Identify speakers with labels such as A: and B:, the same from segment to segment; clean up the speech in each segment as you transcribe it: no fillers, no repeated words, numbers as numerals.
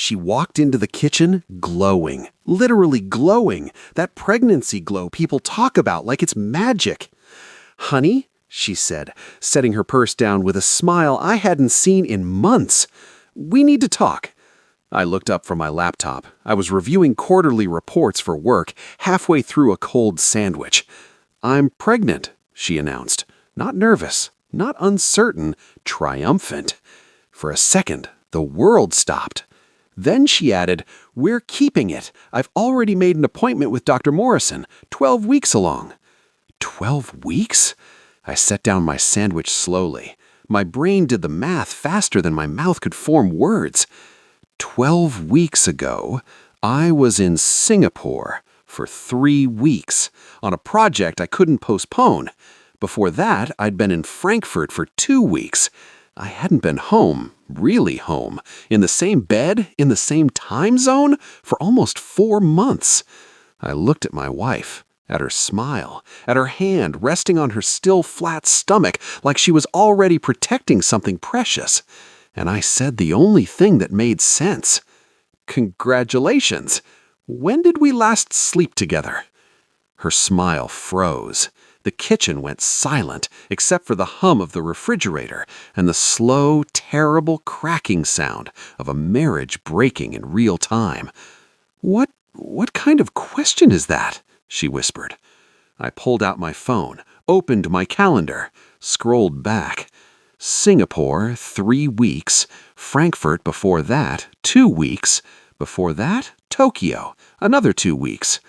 A: She walked into the kitchen glowing, literally glowing, that pregnancy glow people talk about like it's magic. "Honey," she said, setting her purse down with a smile I hadn't seen in months, "we need to talk." I looked up from my laptop. I was reviewing quarterly reports for work, halfway through a cold sandwich. "I'm pregnant," she announced. Not nervous, not uncertain, triumphant. For a second, the world stopped. Then she added, "We're keeping it. I've already made an appointment with Dr. Morrison, 12 weeks along." 12 weeks? I set down my sandwich slowly. My brain did the math faster than my mouth could form words. 12 weeks ago, I was in Singapore for 3 weeks on a project I couldn't postpone. Before that, I'd been in Frankfurt for 2 weeks. I hadn't been home, really home, in the same bed, in the same time zone, for almost 4 months. I looked at my wife, at her smile, at her hand resting on her still flat stomach like she was already protecting something precious. And I said the only thing that made sense. "Congratulations. When did we last sleep together?" Her smile froze. The kitchen went silent, except for the hum of the refrigerator and the slow, terrible cracking sound of a marriage breaking in real time. What kind of question is that?" she whispered. I pulled out my phone, opened my calendar, scrolled back. Singapore, 3 weeks. Frankfurt before that, 2 weeks. Before that, Tokyo, another 2 weeks.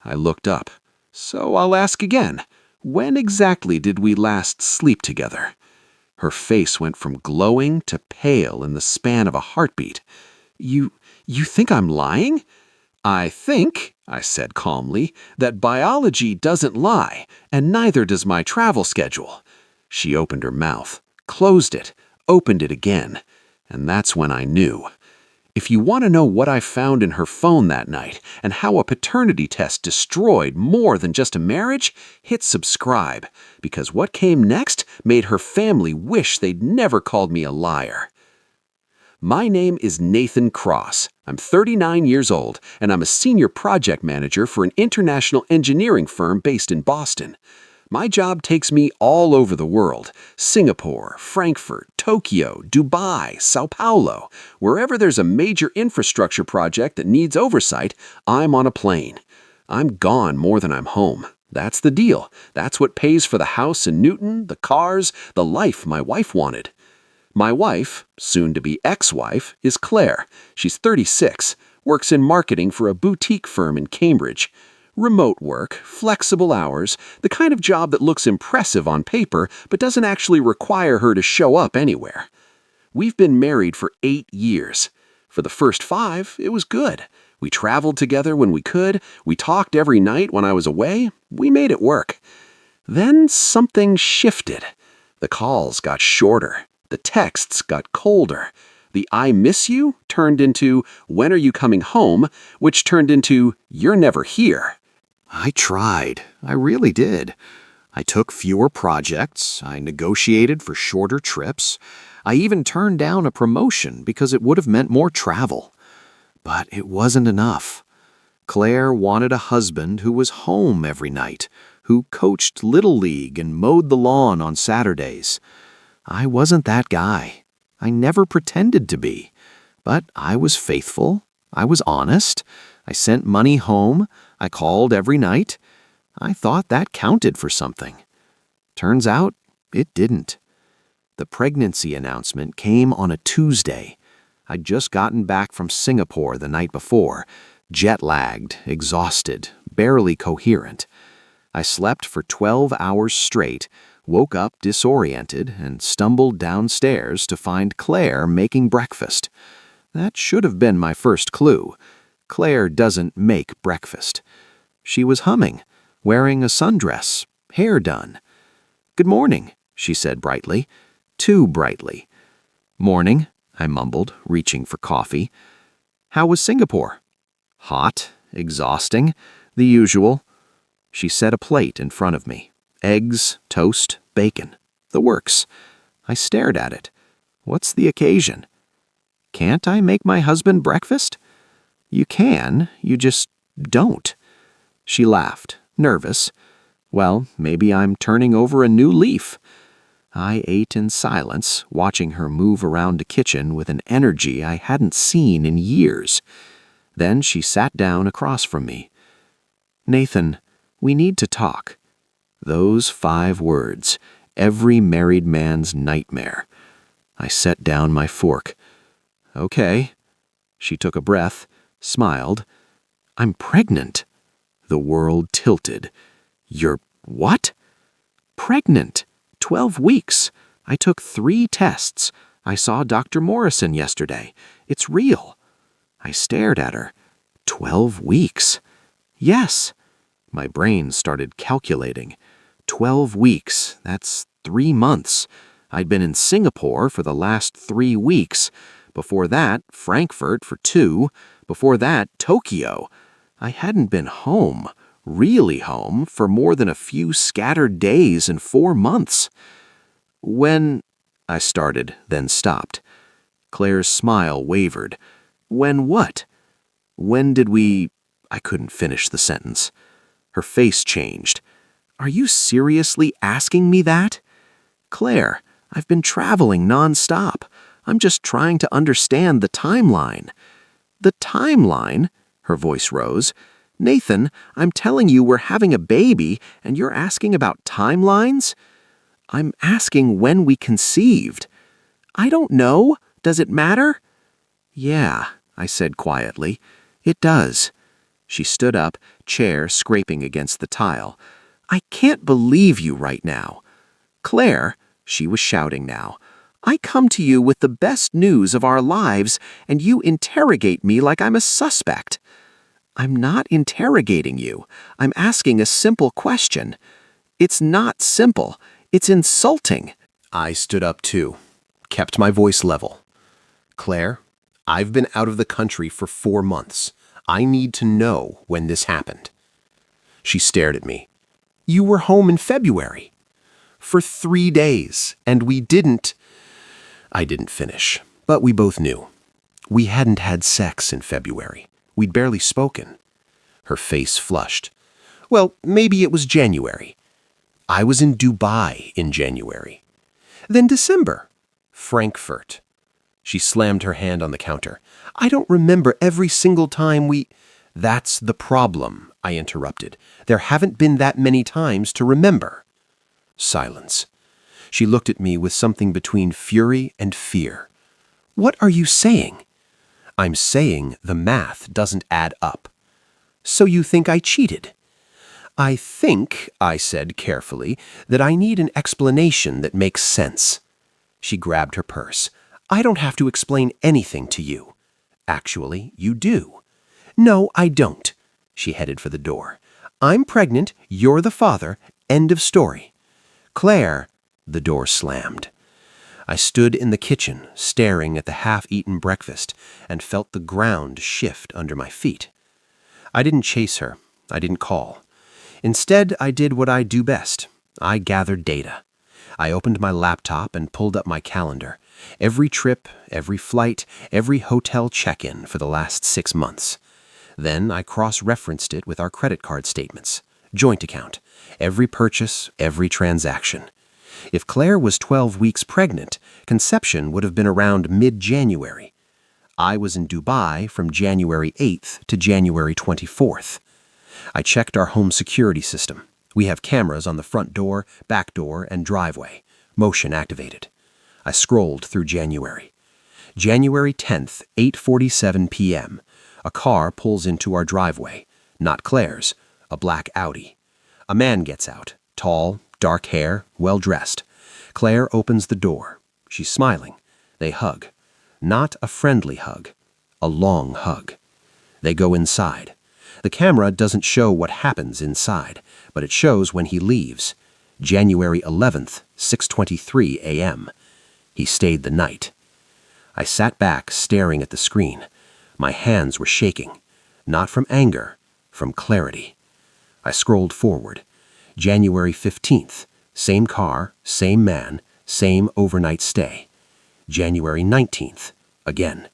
A: I looked up. "So I'll ask again. When exactly did we last sleep together?" Her face went from glowing to pale in the span of a heartbeat. You think I'm lying?" "I think," I said calmly, "that biology doesn't lie, and neither does my travel schedule." She opened her mouth, closed it, opened it again, and that's when I knew. If you want to know what I found in her phone that night and how a paternity test destroyed more than just a marriage, hit subscribe, because what came next made her family wish they'd never called me a liar. My name is Nathan Cross. I'm 39 years old, and I'm a senior project manager for an international engineering firm based in Boston. My job takes me all over the world: Singapore, Frankfurt, Tokyo, Dubai, Sao Paulo. Wherever there's a major infrastructure project that needs oversight, I'm on a plane. I'm gone more than I'm home. That's the deal. That's what pays for the house in Newton, the cars, the life my wife wanted. My wife, soon-to-be ex-wife, is Claire. She's 36, works in marketing for a boutique firm in Cambridge. Remote work, flexible hours, the kind of job that looks impressive on paper but doesn't actually require her to show up anywhere. We've been married for 8 years. For the first 5, it was good. We traveled together when we could. We talked every night when I was away. We made it work. Then something shifted. The calls got shorter. The texts got colder. The "I miss you" turned into "When are you coming home?" which turned into "You're never here." I tried. I really did. I took fewer projects. I negotiated for shorter trips. I even turned down a promotion because it would have meant more travel. But it wasn't enough. Claire wanted a husband who was home every night, who coached Little League and mowed the lawn on Saturdays. I wasn't that guy. I never pretended to be. But I was faithful. I was honest. I sent money home. I called every night. I thought that counted for something. Turns out, it didn't. The pregnancy announcement came on a Tuesday. I'd just gotten back from Singapore the night before, jet-lagged, exhausted, barely coherent. I slept for 12 hours straight, woke up disoriented, and stumbled downstairs to find Claire making breakfast. That should have been my first clue. Claire doesn't make breakfast. She was humming, wearing a sundress, hair done. "Good morning," she said brightly, too brightly. "Morning," I mumbled, reaching for coffee. "How was Singapore?" "Hot, exhausting, the usual." She set a plate in front of me. Eggs, toast, bacon. The works. I stared at it. What's the occasion?
B: Can't I make my husband breakfast? You can, you just don't. She laughed, nervous. Well, maybe I'm turning over a new leaf. I ate in silence, watching her move around the kitchen with an energy I hadn't seen in years. Then she sat down across from me. Nathan, we need to talk. Those 5 words, every married man's nightmare. I set down my fork. Okay. She took a breath, smiled. I'm pregnant. The world tilted. You're what? Pregnant. 12 weeks. I took 3 tests. I saw Dr. Morrison yesterday. It's real. I stared at her. 12 weeks. Yes. My brain started calculating. 12 weeks. That's 3 months. I'd been in Singapore for the last 3 weeks. Before that, Frankfurt for 2. Before that, Tokyo. I hadn't been home, really home, for more than a few scattered days in 4 months. When, I started, then stopped. Claire's smile wavered. When what? When did we... I couldn't finish the sentence. Her face changed. Are you seriously asking me that? Claire, I've been traveling nonstop. I'm just trying to understand the timeline. The timeline? Her voice rose. Nathan, I'm telling you we're having a baby, and you're asking about timelines? I'm asking when we conceived. I don't know. Does it matter? Yeah, I said quietly. It does. She stood up, chair scraping against the tile. I can't believe you right now. Claire, she was shouting now, I come to you with the best news of our lives, and you interrogate me like I'm a suspect. I'm not interrogating you. I'm asking a simple question. It's not simple. It's insulting.
A: I stood up too, kept my voice level. Claire, I've been out of the country for 4 months. I need to know when this happened. She stared at me. You were home in February. For 3 days, and we didn't... I didn't finish, but we both knew. We hadn't had sex in February. We'd barely spoken. Her face flushed. Well, maybe it was January. I was in Dubai in January. Then December. Frankfurt. She slammed her hand on the counter. I don't remember every single time we... That's the problem, I interrupted. There haven't been that many times to remember. Silence. She looked at me with something between fury and fear. What are you saying? I'm saying the math doesn't add up. So you think I cheated? I think, I said carefully, that I need an explanation that makes sense. She grabbed her purse. I don't have to explain anything to you. Actually, you do. No, I don't. She headed for the door. I'm pregnant, you're the father, end of story. Claire, the door slammed. I stood in the kitchen, staring at the half-eaten breakfast, and felt the ground shift under my feet. I didn't chase her. I didn't call. Instead, I did what I do best. I gathered data. I opened my laptop and pulled up my calendar. Every trip, every flight, every hotel check-in for the last 6 months. Then I cross-referenced it with our credit card statements. Joint account. Every purchase, every transaction. If Claire was 12 weeks pregnant, conception would have been around mid-January. I was in Dubai from January 8th to January 24th. I checked our home security system. We have cameras on the front door, back door, and driveway. Motion activated. I scrolled through January. January 10th, 8:47 p.m. A car pulls into our driveway. Not Claire's. A black Audi. A man gets out. Tall, dark hair, well-dressed. Claire opens the door. She's smiling. They hug. Not a friendly hug. A long hug. They go inside. The camera doesn't show what happens inside, but it shows when he leaves. January 11th, 6:23 a.m. He stayed the night. I sat back, staring at the screen. My hands were shaking. Not from anger, from clarity. I scrolled forward. January 15th. Same car, same man, same overnight stay. January 19th. Again.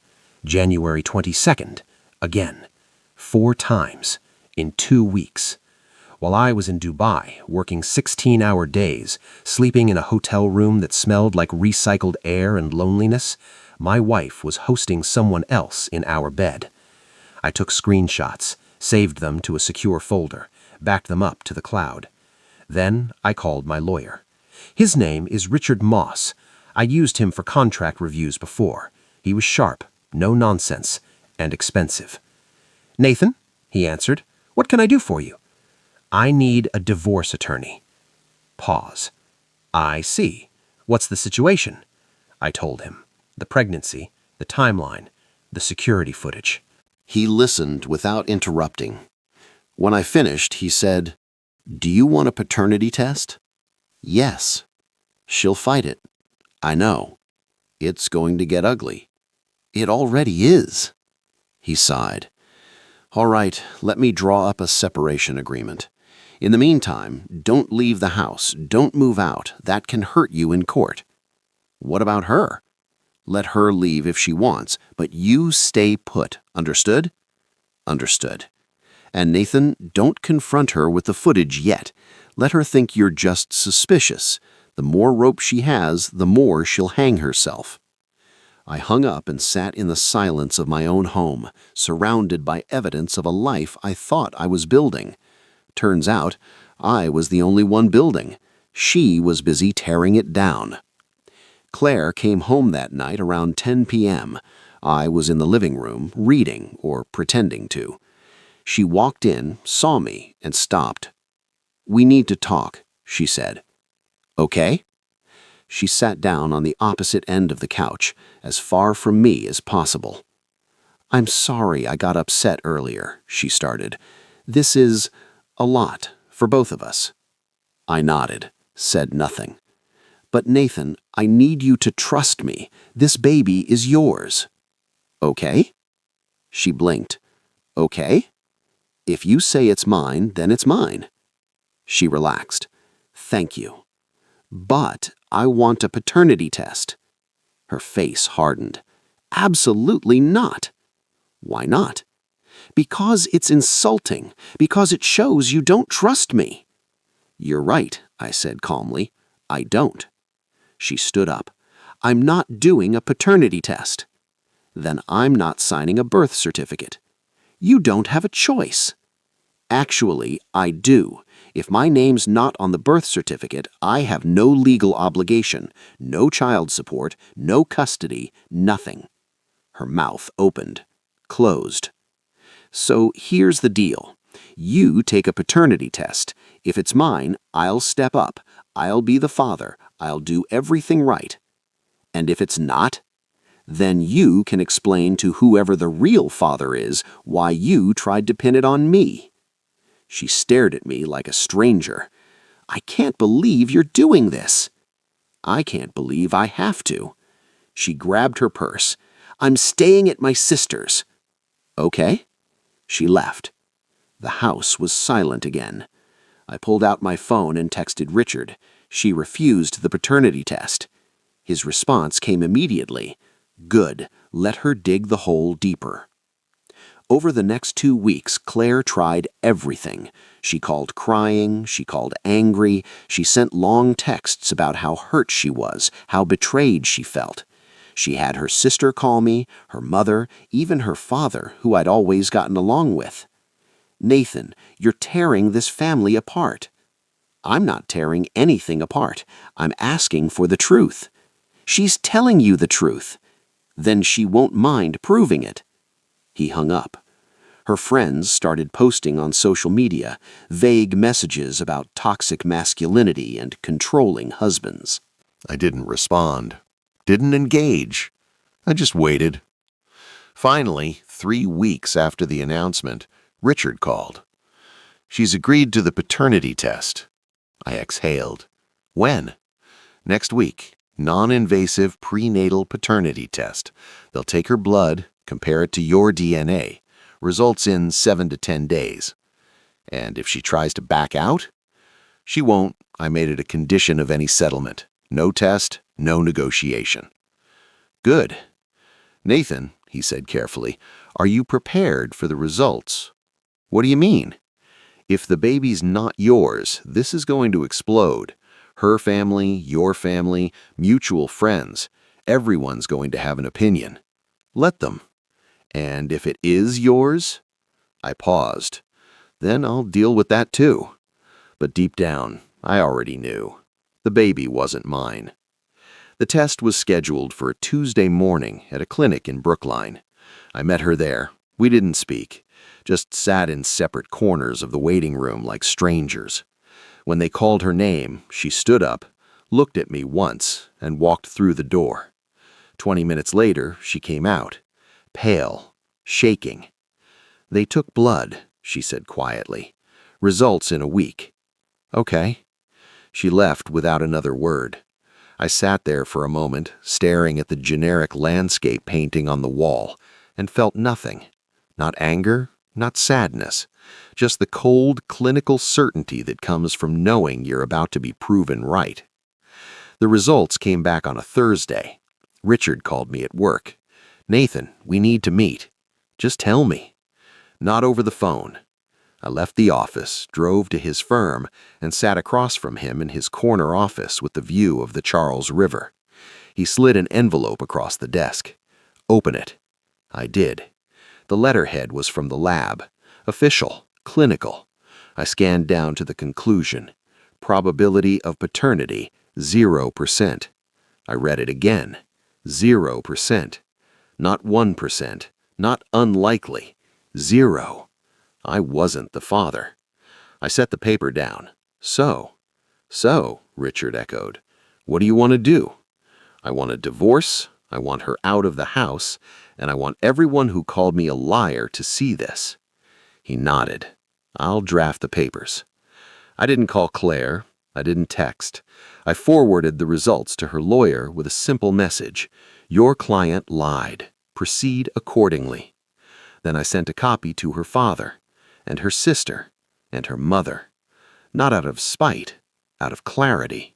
C: January 22nd, again. 4 times in 2 weeks. While I was in Dubai, working 16-hour days, sleeping in a hotel room that smelled like recycled air and loneliness, my wife was hosting someone else in our bed. I took screenshots, saved them to a secure folder, backed them up to the cloud. Then I called my lawyer. His name is Richard Moss. I used him for contract reviews before. He was sharp, no nonsense, and expensive. "Nathan," he answered, "what can I do for you?" "I need a divorce attorney." Pause. "I see. What's the situation?" I told him. The pregnancy, the timeline, the security footage.
D: He listened without interrupting. When I finished, he said, "Do you want a paternity test?" "Yes." "She'll fight it." "I know. It's going to get ugly." "It already is." He sighed. "All right, let me draw up a separation agreement. In the meantime, don't leave the house, don't move out. That can hurt you in court." "What about her?" "Let her leave if she wants, but you stay put. Understood?" "Understood." "And Nathan, don't confront her with the footage yet. Let her think you're just suspicious. The more rope she has, the more she'll hang herself." I hung up and sat in the silence of my own home, surrounded by evidence of a life I thought I was building. Turns out, I was the only one building. She was busy tearing it down. Claire came home that night around 10 p.m. I was in the living room, reading, or pretending to. She walked in, saw me, and stopped. "We need to talk," she said. "Okay?" She sat down on the opposite end of the couch, as far from me as possible. "I'm sorry I got upset earlier," she started. "This is a lot for both of us." I nodded, said nothing. "But Nathan, I need you to trust me. This baby is yours." "Okay?" She blinked. "Okay? If you say it's mine, then it's mine." She relaxed. "Thank you. But I want a paternity test." Her face hardened. "Absolutely not." "Why not?" "Because it's insulting. Because it shows you don't trust me." "You're right," I said calmly. "I don't." She stood up. "I'm not doing a paternity test." "Then I'm not signing a birth certificate." "You don't have a choice." "Actually, I do. If my name's not on the birth certificate, I have no legal obligation, no child support, no custody, nothing." Her mouth opened, closed. "So here's the deal. You take a paternity test. If it's mine, I'll step up. I'll be the father. I'll do everything right. And if it's not, then you can explain to whoever the real father is why you tried to pin it on me." She stared at me like a stranger. "I can't believe you're doing this." "I can't believe I have to." She grabbed her purse. "I'm staying at my sister's." "Okay." She left. The house was silent again. I pulled out my phone and texted Richard. She refused the paternity test. His response came immediately. "Good. Let her dig the hole deeper." Over the next 2 weeks, Claire tried everything. She called crying, she called angry, she sent long texts about how hurt she was, how betrayed she felt. She had her sister call me, her mother, even her father, who I'd always gotten along with. "Nathan, you're tearing this family apart." "I'm not tearing anything apart. I'm asking for the truth." "She's telling you the truth." "Then she won't mind proving it." He hung up. Her friends started posting on social media, vague messages about toxic masculinity and controlling husbands.
E: I didn't respond, didn't engage. I just waited. Finally, 3 weeks after the announcement, Richard called. "She's agreed to the paternity test." I exhaled. "When?" "Next week. Non-invasive prenatal paternity test. They'll take her blood, compare it to your DNA. Results in 7 to 10 days. And if she tries to back out?" "She won't. I made it a condition of any settlement. No test, no negotiation." "Good. Nathan, he said carefully. Are you prepared for the results? What do you mean? If the baby's not yours, this is going to explode. Her family, your family, mutual friends, everyone's going to have an opinion. Let them. And if it is yours? I paused. Then I'll deal with that too. But deep down, I already knew. The baby wasn't mine. The test was scheduled for a Tuesday morning at a clinic in Brookline. I met her there. We didn't speak, just sat in separate corners of the waiting room like strangers. When they called her name, she stood up, looked at me once, and walked through the door. 20 minutes later, she came out, pale, shaking. They took blood, she said quietly. Results in a week. Okay. She left without another word. I sat there for a moment, staring at the generic landscape painting on the wall, and felt nothing. Not anger, not sadness, just the cold, clinical certainty that comes from knowing you're about to be proven right. The results came back on a Thursday. Richard called me at work. Nathan, we need to meet. Just tell me. Not over the phone. I left the office, drove to his firm, and sat across from him in his corner office with the view of the Charles River. He slid an envelope across the desk. Open it. I did. The letterhead was from the lab. Official, clinical. I scanned down to the conclusion. Probability of paternity, 0%. I read it again. 0%. Not 1%. Not unlikely. 0. I wasn't the father. I set the paper down. So, Richard echoed. What do you want to do? I want a divorce, I want her out of the house, and I want everyone who called me a liar to see this. He nodded. I'll draft the papers. I didn't call Claire. I didn't text. I forwarded the results to her lawyer with a simple message. Your client lied. Proceed accordingly. Then I sent a copy to her father, and her sister, and her mother. Not out of spite, out of clarity.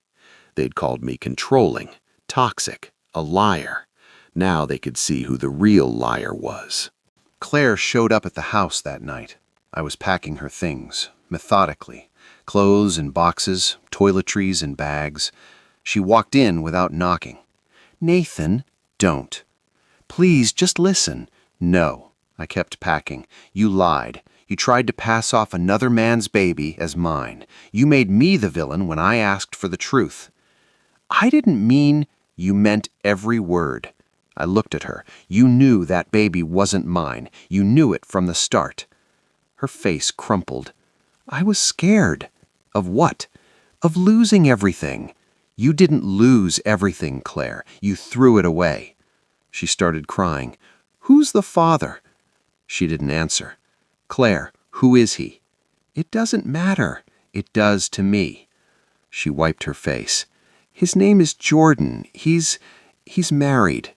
E: They'd called me controlling, toxic, a liar. Now they could see who the real liar was.
A: Claire showed up at the house that night. I was packing her things, methodically. Clothes in boxes, toiletries in bags. She walked in without knocking. Nathan, don't. Please, just listen. No. I kept packing. You lied. You tried to pass off another man's baby as mine. You made me the villain when I asked for the truth. I didn't mean you meant every word. I looked at her. You knew that baby wasn't mine. You knew it from the start. Her face crumpled. I was scared. Of what? Of losing everything. You didn't lose everything, Claire. You threw it away. She started crying. Who's the father? She didn't answer. Claire, who is he? It doesn't matter. It does to me. She wiped her face. His name is Jordan. He's married.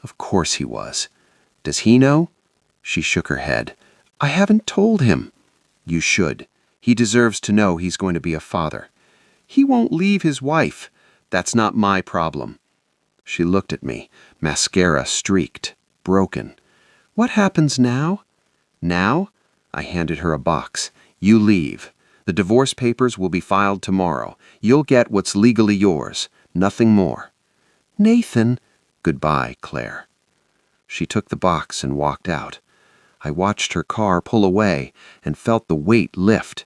A: Of course he was. Does he know? She shook her head. I haven't told him. You should. He deserves to know he's going to be a father. He won't leave his wife. That's not my problem. She looked at me, mascara streaked, broken. What happens now? Now? I handed her a box. You leave. The divorce papers will be filed tomorrow. You'll get what's legally yours. Nothing more. Nathan. Goodbye, Claire. She took the box and walked out. I watched her car pull away and felt the weight lift.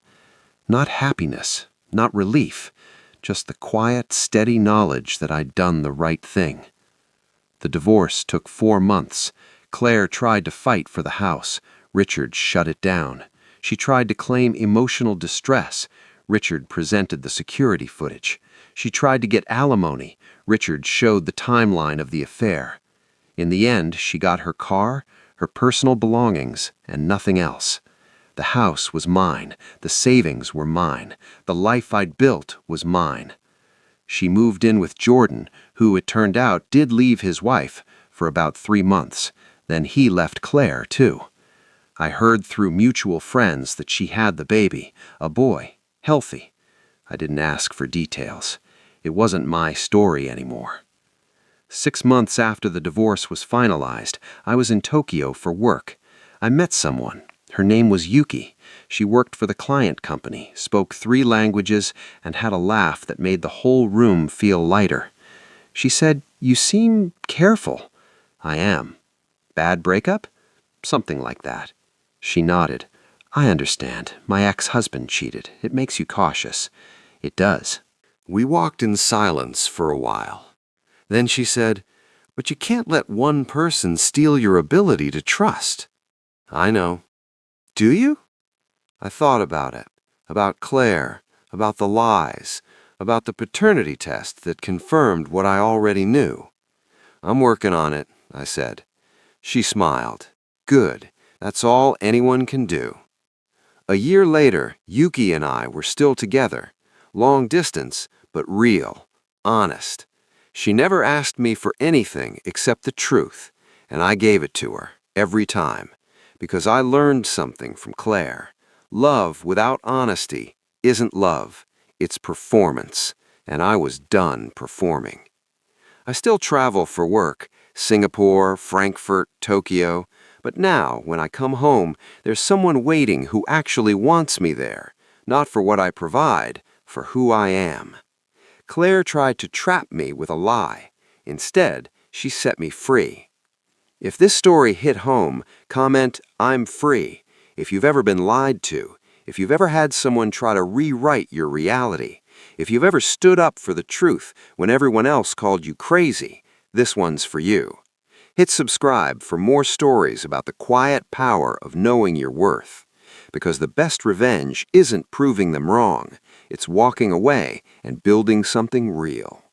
A: Not happiness, not relief, just the quiet, steady knowledge that I'd done the right thing. The divorce took 4 months. Claire tried to fight for the house. Richard shut it down. She tried to claim emotional distress. Richard presented the security footage. She tried to get alimony. Richard showed the timeline of the affair. In the end, she got her car, her personal belongings, and nothing else. The house was mine. The savings were mine. The life I'd built was mine. She moved in with Jordan, who, it turned out, did leave his wife for about 3 months. Then he left Claire, too. I heard through mutual friends that she had the baby, a boy, healthy. I didn't ask for details. It wasn't my story anymore.
C: 6 months after the divorce was finalized, I was in Tokyo for work. I met someone. Her name was Yuki. She worked for the client company, spoke 3 languages, and had a laugh that made the whole room feel lighter. She said, "You seem careful." "I am." "Bad breakup?" "Something like that." She nodded. "I understand. My ex-husband cheated. It makes you cautious." "It does."
A: We walked in silence for a while. Then she said, "But you can't let one person steal your ability to trust." "I know." "Do you?" I thought about it, about Claire, about the lies, about the paternity test that confirmed what I already knew. "I'm working on it," I said. She smiled. "Good. That's all anyone can do." A year later, Yuki and I were still together. Long distance, but real, honest. She never asked me for anything except the truth, and I gave it to her, every time, because I learned something from Claire. Love without honesty isn't love, it's performance, and I was done performing. I still travel for work, Singapore, Frankfurt, Tokyo, but now, when I come home, there's someone waiting who actually wants me there, not for what I provide, for who I am. Claire tried to trap me with a lie. Instead, she set me free. If this story hit home, comment, "I'm free." If you've ever been lied to, if you've ever had someone try to rewrite your reality, if you've ever stood up for the truth when everyone else called you crazy, this one's for you. Hit subscribe for more stories about the quiet power of knowing your worth. Because the best revenge isn't proving them wrong, it's walking away and building something real.